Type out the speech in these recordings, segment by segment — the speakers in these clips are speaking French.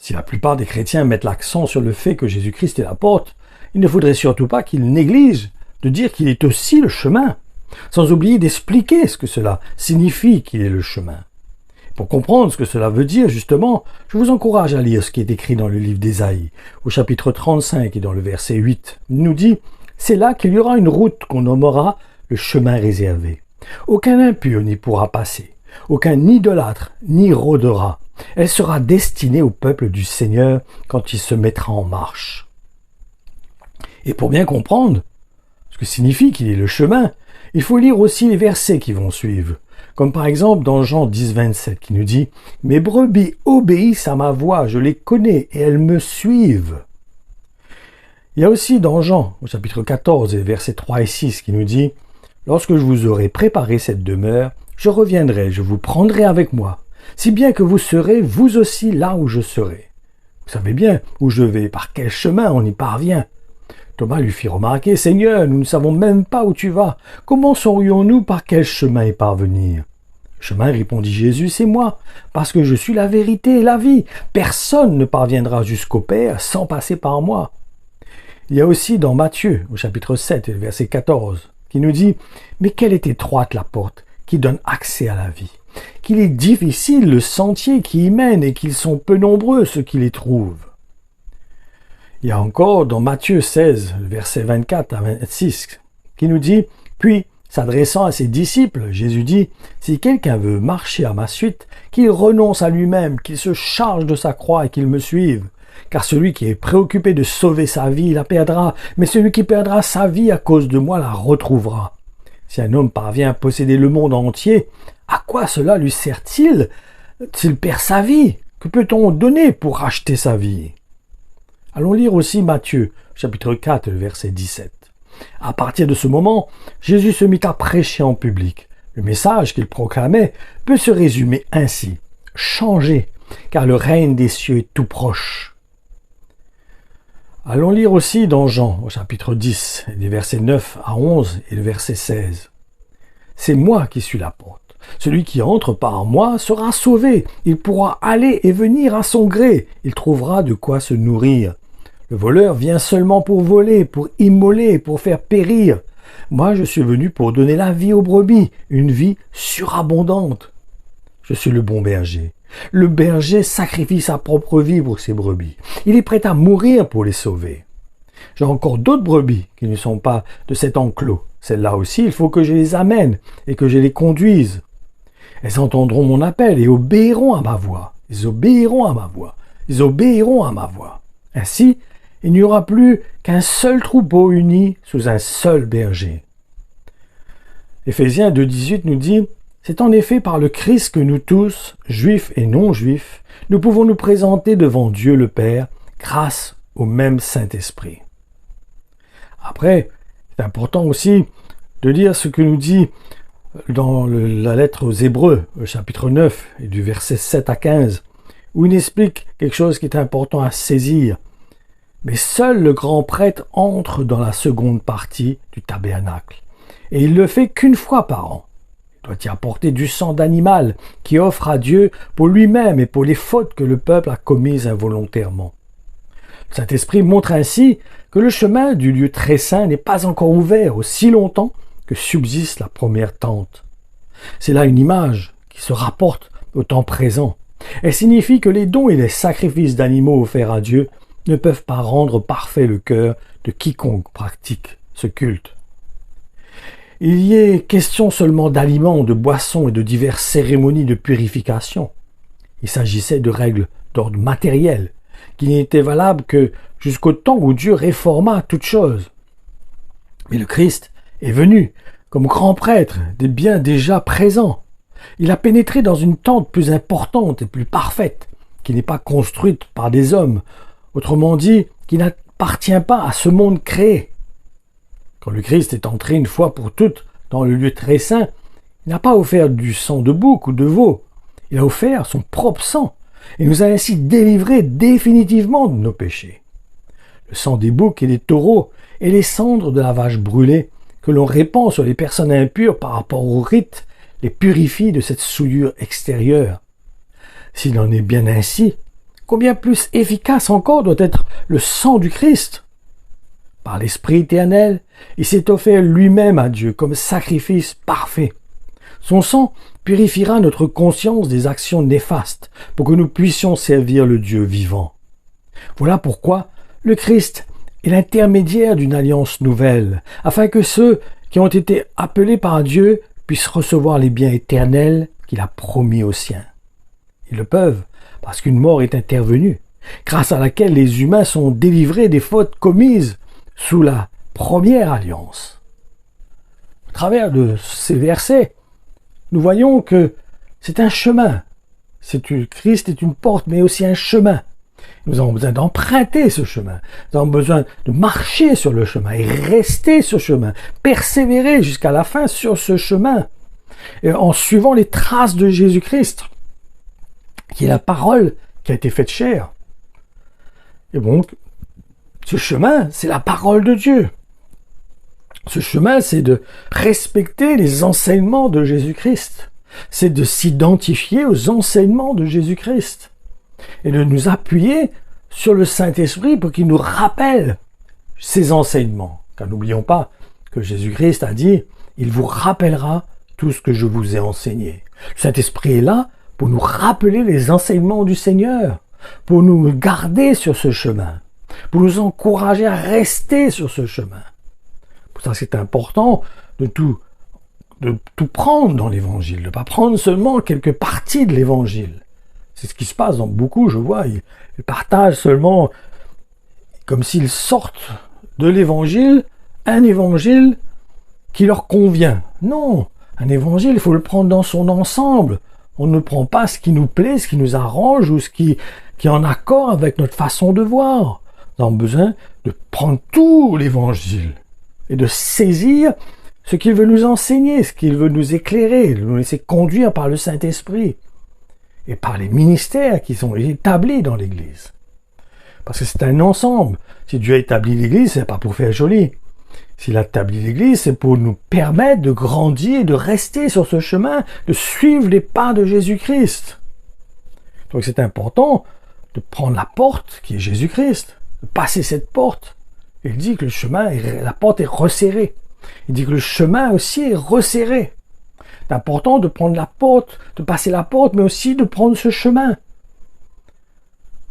Si la plupart des chrétiens mettent l'accent sur le fait que Jésus-Christ est la porte, il ne faudrait surtout pas qu'ils négligent de dire qu'il est aussi le chemin, sans oublier d'expliquer ce que cela signifie qu'il est le chemin. Pour comprendre ce que cela veut dire, justement, je vous encourage à lire ce qui est écrit dans le livre d'Ésaïe, au chapitre 35 et dans le verset 8. Il nous dit « C'est là qu'il y aura une route qu'on nommera le chemin réservé. Aucun impur n'y pourra passer, aucun idolâtre n'y rôdera. Elle sera destinée au peuple du Seigneur quand il se mettra en marche. » Et pour bien comprendre ce que signifie qu'il est le chemin, il faut lire aussi les versets qui vont suivre. Comme par exemple dans Jean 10, 27 qui nous dit « Mes brebis obéissent à ma voix, je les connais et elles me suivent. » Il y a aussi dans Jean, au chapitre 14, versets 3 et 6 qui nous dit « Lorsque je vous aurai préparé cette demeure, je reviendrai, je vous prendrai avec moi, si bien que vous serez vous aussi là où je serai. » Vous savez bien où je vais, par quel chemin on y parvient. Thomas lui fit remarquer, « Seigneur, nous ne savons même pas où tu vas. Comment saurions-nous par quel chemin y parvenir ?» « Le chemin, répondit Jésus, c'est moi, parce que je suis la vérité et la vie. Personne ne parviendra jusqu'au Père sans passer par moi. » Il y a aussi dans Matthieu, au chapitre 7, verset 14, qui nous dit « Mais quelle est étroite la porte qui donne accès à la vie, qu'il est difficile le sentier qui y mène et qu'ils sont peu nombreux ceux qui les trouvent. » Il y a encore dans Matthieu 16, versets 24 à 26, qui nous dit « Puis, s'adressant à ses disciples, Jésus dit « Si quelqu'un veut marcher à ma suite, qu'il renonce à lui-même, qu'il se charge de sa croix et qu'il me suive. Car celui qui est préoccupé de sauver sa vie la perdra, mais celui qui perdra sa vie à cause de moi la retrouvera. Si un homme parvient à posséder le monde entier, à quoi cela lui sert-il s'il perd sa vie? Que peut-on donner pour racheter sa vie ?» Allons lire aussi Matthieu, chapitre 4, verset 17. À partir de ce moment, Jésus se mit à prêcher en public. Le message qu'il proclamait peut se résumer ainsi. « Changez, car le règne des cieux est tout proche. » Allons lire aussi dans Jean, au chapitre 10, les versets 9 à 11 et le verset 16. « C'est moi qui suis la porte. Celui qui entre par moi sera sauvé. Il pourra aller et venir à son gré. Il trouvera de quoi se nourrir. Le voleur vient seulement pour voler, pour immoler, pour faire périr. Moi, je suis venu pour donner la vie aux brebis, une vie surabondante. Je suis le bon berger. Le berger sacrifie sa propre vie pour ses brebis. Il est prêt à mourir pour les sauver. J'ai encore d'autres brebis qui ne sont pas de cet enclos. Celles-là aussi, il faut que je les amène et que je les conduise. Elles entendront mon appel et obéiront à ma voix. Ils obéiront à ma voix. Ils obéiront à ma voix. Ainsi, il n'y aura plus qu'un seul troupeau uni sous un seul berger. Éphésiens 2,18 nous dit « C'est en effet par le Christ que nous tous, juifs et non-juifs, nous pouvons nous présenter devant Dieu le Père grâce au même Saint-Esprit. » Après, c'est important aussi de lire ce que nous dit dans la lettre aux Hébreux, au chapitre 9, et du verset 7 à 15, où il explique quelque chose qui est important à saisir. Mais seul le grand prêtre entre dans la seconde partie du tabernacle, et il le fait qu'une fois par an. Il doit y apporter du sang d'animal qui offre à Dieu pour lui-même et pour les fautes que le peuple a commises involontairement. Le Saint-Esprit montre ainsi que le chemin du lieu très saint n'est pas encore ouvert aussi longtemps que subsiste la première tente. C'est là une image qui se rapporte au temps présent. Elle signifie que les dons et les sacrifices d'animaux offerts à Dieu ne peuvent pas rendre parfait le cœur de quiconque pratique ce culte. Il y est question seulement d'aliments, de boissons et de diverses cérémonies de purification. Il s'agissait de règles d'ordre matériel, qui n'étaient valables que jusqu'au temps où Dieu réforma toutes choses. Mais le Christ est venu comme grand prêtre des biens déjà présents. Il a pénétré dans une tente plus importante et plus parfaite, qui n'est pas construite par des hommes, autrement dit, qui n'appartient pas à ce monde créé. Quand le Christ est entré une fois pour toutes dans le lieu très saint, il n'a pas offert du sang de bouc ou de veau, il a offert son propre sang, et nous a ainsi délivrés définitivement de nos péchés. Le sang des boucs et des taureaux et les cendres de la vache brûlée que l'on répand sur les personnes impures par rapport au rite les purifient de cette souillure extérieure. S'il en est bien ainsi, combien plus efficace encore doit être le sang du Christ. Par l'Esprit éternel, il s'est offert lui-même à Dieu comme sacrifice parfait. Son sang purifiera notre conscience des actions néfastes pour que nous puissions servir le Dieu vivant. Voilà pourquoi le Christ est l'intermédiaire d'une alliance nouvelle, afin que ceux qui ont été appelés par Dieu puissent recevoir les biens éternels qu'il a promis aux siens. Ils le peuvent parce qu'une mort est intervenue, grâce à laquelle les humains sont délivrés des fautes commises sous la première alliance. À travers de ces versets, nous voyons que c'est un chemin. Christ est une porte, mais aussi un chemin. Nous avons besoin d'emprunter ce chemin. Nous avons besoin de marcher sur le chemin et rester sur ce chemin, persévérer jusqu'à la fin sur ce chemin, et en suivant les traces de Jésus-Christ, qui est la parole qui a été faite chair. Et donc, ce chemin, c'est la parole de Dieu. Ce chemin, c'est de respecter les enseignements de Jésus-Christ. C'est de s'identifier aux enseignements de Jésus-Christ. Et de nous appuyer sur le Saint-Esprit pour qu'il nous rappelle ces enseignements. Car n'oublions pas que Jésus-Christ a dit « Il vous rappellera tout ce que je vous ai enseigné ». Le Saint-Esprit est là pour nous rappeler les enseignements du Seigneur, pour nous garder sur ce chemin, pour nous encourager à rester sur ce chemin. Pour ça, c'est important de tout prendre dans l'Évangile, de ne pas prendre seulement quelques parties de l'Évangile. C'est ce qui se passe dans beaucoup, je vois, ils partagent seulement comme s'ils sortent de l'Évangile, un Évangile qui leur convient. Non, un Évangile, il faut le prendre dans son ensemble. On ne prend pas ce qui nous plaît, ce qui nous arrange ou ce qui est en accord avec notre façon de voir. Nous avons besoin de prendre tout l'Évangile et de saisir ce qu'il veut nous enseigner, ce qu'il veut nous éclairer, de nous laisser conduire par le Saint-Esprit et par les ministères qui sont établis dans l'Église. Parce que c'est un ensemble. Si Dieu a établi l'Église, c'est pas pour faire joli. S'il a établi l'Église, c'est pour nous permettre de grandir, de rester sur ce chemin, de suivre les pas de Jésus-Christ. Donc c'est important de prendre la porte qui est Jésus-Christ, de passer cette porte. Il dit que le chemin, la porte est resserrée. Il dit que le chemin aussi est resserré. C'est important de prendre la porte, de passer la porte, mais aussi de prendre ce chemin.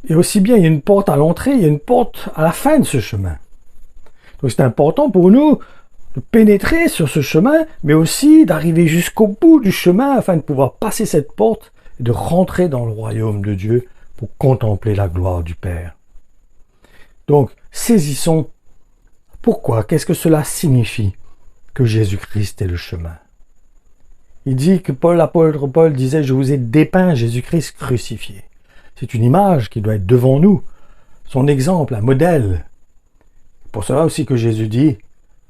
Et aussi bien, il y a une porte à l'entrée, il y a une porte à la fin de ce chemin. Donc c'est important pour nous de pénétrer sur ce chemin, mais aussi d'arriver jusqu'au bout du chemin afin de pouvoir passer cette porte et de rentrer dans le royaume de Dieu pour contempler la gloire du Père. Donc, saisissons. Pourquoi? Qu'est-ce que cela signifie que Jésus-Christ est le chemin? Il dit que l'apôtre Paul disait « Je vous ai dépeint Jésus-Christ crucifié ». C'est une image qui doit être devant nous, son exemple, un modèle. Pour cela aussi que Jésus dit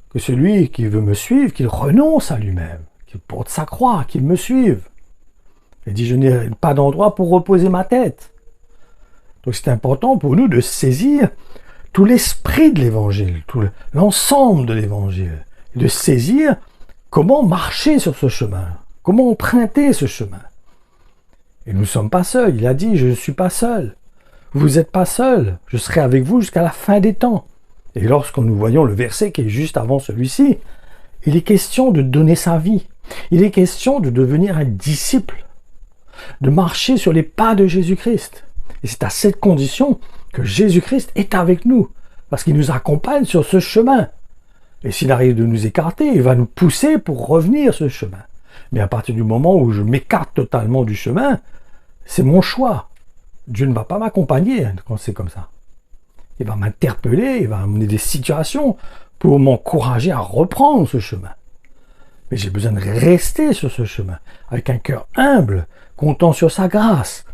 que celui qui veut me suivre, qu'il renonce à lui-même, qu'il porte sa croix, qu'il me suive. Il dit « Je n'ai pas d'endroit pour reposer ma tête ». Donc c'est important pour nous de saisir tout l'esprit de l'Évangile, tout l'ensemble de l'Évangile, et de saisir comment marcher sur ce chemin, comment emprunter ce chemin. Et nous ne sommes pas seuls. Il a dit, je ne suis pas seul. Vous n'êtes pas seuls. Je serai avec vous jusqu'à la fin des temps. Et lorsque nous voyons le verset qui est juste avant celui-ci, il est question de donner sa vie. Il est question de devenir un disciple, de marcher sur les pas de Jésus-Christ. Et c'est à cette condition que Jésus-Christ est avec nous, parce qu'il nous accompagne sur ce chemin. Et s'il arrive de nous écarter, il va nous pousser pour revenir sur ce chemin. Mais à partir du moment où je m'écarte totalement du chemin, c'est mon choix. Dieu ne va pas m'accompagner quand c'est comme ça. Il va m'interpeller, il va amener des situations pour m'encourager à reprendre ce chemin. Mais j'ai besoin de rester sur ce chemin, avec un cœur humble, comptant sur sa grâce,